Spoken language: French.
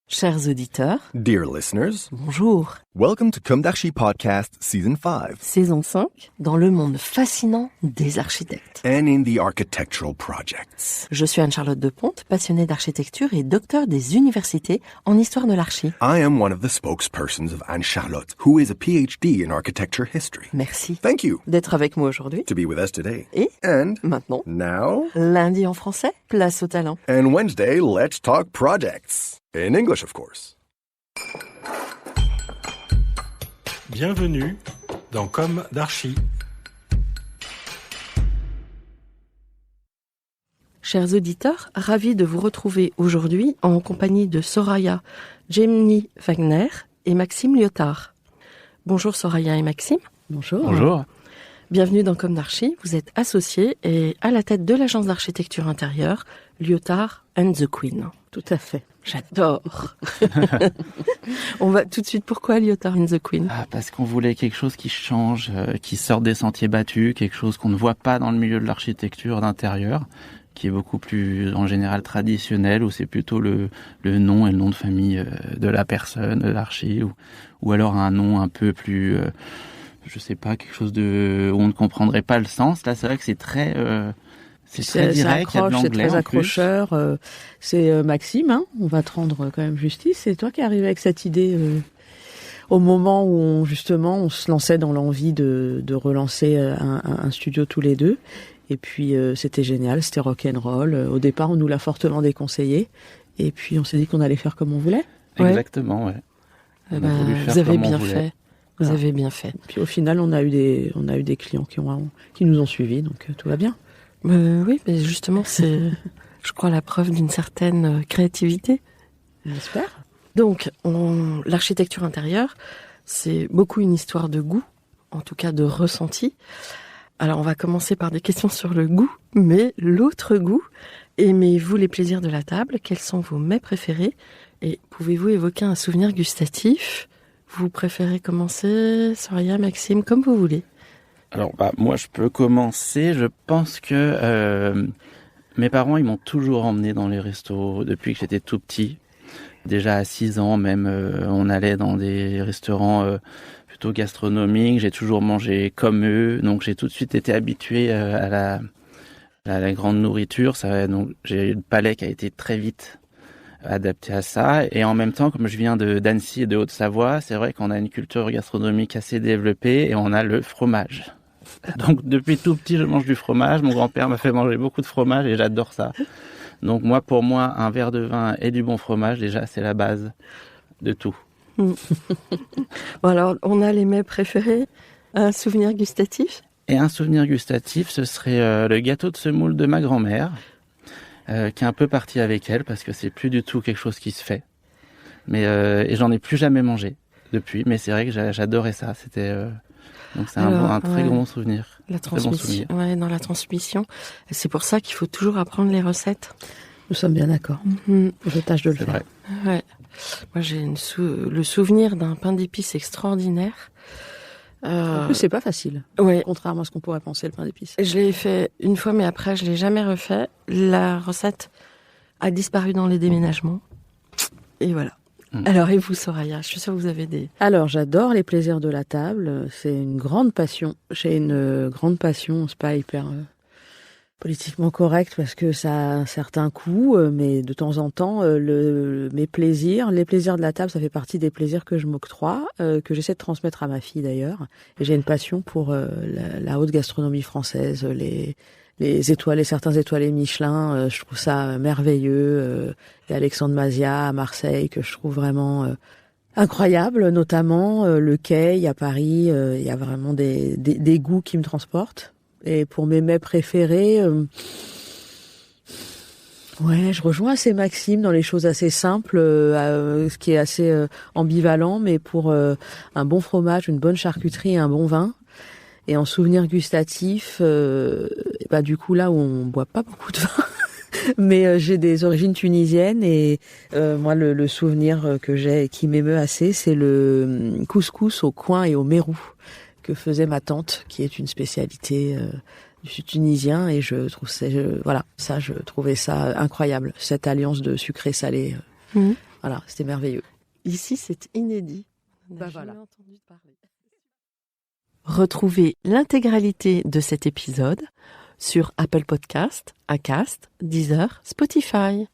Chers auditeurs, Dear listeners, bonjour. welcome to Kumdashi Podcast Season 5 Saison 5, dans le monde fascinant des architectes. and in the architectural projects. Je suis Anne-Charlotte Deponte, passionnée d'architecture et docteur des universités en histoire de l'archi. I am one of the spokespersons of Anne-Charlotte, who is a PhD in architecture history. Merci Thank you d'être avec moi aujourd'hui. to be with us today. Et And maintenant, now, lundi en français, place au talent. and Wednesday, let's talk projects. In English, of course. Bienvenue dans Comme d'Archi. Chers auditeurs, ravis de vous retrouver aujourd'hui en compagnie de Soraya Gemny Wagner et Maxime Lyotard. Bonjour Soraya et Maxime. Bonjour. Bonjour. Bienvenue dans Comme d'Archi. Vous êtes associés et à la tête de l'agence d'architecture intérieure Lyotard and the Queen. Tout à fait. J'adore. On va tout de suite. Pourquoi Lyotard and the Queen? Parce qu'on voulait quelque chose qui change, qui sort des sentiers battus, quelque chose qu'on ne voit pas dans le milieu de l'architecture d'intérieur, qui est beaucoup plus en général traditionnel, où c'est plutôt le nom et le nom de famille de la personne, de l'archi, ou alors un nom un peu plus, je sais pas, quelque chose où on ne comprendrait pas le sens. Là, c'est vrai que c'est très direct, il y a de l'anglais, c'est très en accrocheur. C'est Maxime, hein, on va te rendre quand même justice. C'est toi qui es arrivé avec cette idée au moment où on se lançait dans l'envie de relancer un studio tous les deux. Et puis c'était génial, c'était rock'n'roll. Au départ, on nous l'a fortement déconseillé. Et puis on s'est dit qu'on allait faire comme on voulait. Exactement, ouais. On a voulu faire vous avez comme on bien voulait. fait. Vous avez bien fait. Puis au final, on a eu des clients qui nous ont suivis, donc tout va bien. Oui, mais justement, c'est, je crois, la preuve d'une certaine créativité. J'espère. Donc, l'architecture intérieure, c'est beaucoup une histoire de goût, en tout cas de ressenti. Alors, on va commencer par des questions sur le goût, mais l'autre goût. Aimez-vous les plaisirs de la table? Quels sont vos mets préférés? Et pouvez-vous évoquer un souvenir gustatif? Vous préférez commencer, Soraya, Maxime, comme vous voulez. Alors, moi, je peux commencer. Je pense que mes parents, ils m'ont toujours emmené dans les restos depuis que j'étais tout petit. Déjà à 6 ans, même, on allait dans des restaurants plutôt gastronomiques. J'ai toujours mangé comme eux, donc j'ai tout de suite été habitué à la grande nourriture. Donc j'ai eu le palais qui a été très vite adapté à ça. Et en même temps, comme je viens d'Annecy et de Haute-Savoie, c'est vrai qu'on a une culture gastronomique assez développée et on a le fromage. Donc depuis tout petit, je mange du fromage. Mon grand-père m'a fait manger beaucoup de fromage et j'adore ça. Donc pour moi, un verre de vin et du bon fromage, déjà, c'est la base de tout. Bon, alors, on a les mets préférés. Un souvenir gustatif? Et un souvenir gustatif, ce serait le gâteau de semoule de ma grand-mère, qui est un peu parti avec elle parce que c'est plus du tout quelque chose qui se fait. Mais et j'en ai plus jamais mangé depuis. Mais c'est vrai que j'adorais ça. C'était donc c'est un très bon souvenir. La Très bon transmission, souvenir. dans la transmission. C'est pour ça qu'il faut toujours apprendre les recettes. Nous sommes bien d'accord. Je tâche de le C'est faire. vrai. Ouais. Moi, j'ai le souvenir d'un pain d'épices extraordinaire. En plus, c'est pas facile. Ouais. Contrairement à ce qu'on pourrait penser, le pain d'épices. Je l'ai fait une fois, mais après, je l'ai jamais refait. La recette a disparu dans les déménagements. Et voilà. Alors, et vous, Soraya? Je suis sûre que vous avez des... Alors, j'adore les plaisirs de la table. C'est une grande passion. J'ai une grande passion. C'est pas hyper politiquement correct parce que ça a un certain coût, mais de temps en temps, les plaisirs de la table, ça fait partie des plaisirs que je m'octroie, que j'essaie de transmettre à ma fille d'ailleurs. Et j'ai une passion pour la haute gastronomie française, les étoilés, certains étoilés Michelin, je trouve ça merveilleux. Il y a Alexandre Mazia à Marseille que je trouve vraiment incroyable, notamment le Quai à Paris. Il y a vraiment des goûts qui me transportent. Et pour mes mets préférés, je rejoins assez Maxime dans les choses assez simples, ce qui est assez ambivalent, mais pour un bon fromage, une bonne charcuterie et un bon vin. Et en souvenir gustatif, du coup là où on boit pas beaucoup de vin, mais j'ai des origines tunisiennes et moi le souvenir que j'ai et qui m'émeut assez, c'est le couscous au coin et au mérou que faisait ma tante, qui est une spécialité du tunisien, et je trouvais ça incroyable, cette alliance de sucré-salé. Voilà, c'était merveilleux. Ici, c'est inédit. On n'a Bah jamais voilà. entendu parler. Retrouvez l'intégralité de cet épisode sur Apple Podcast, Acast, Deezer, Spotify.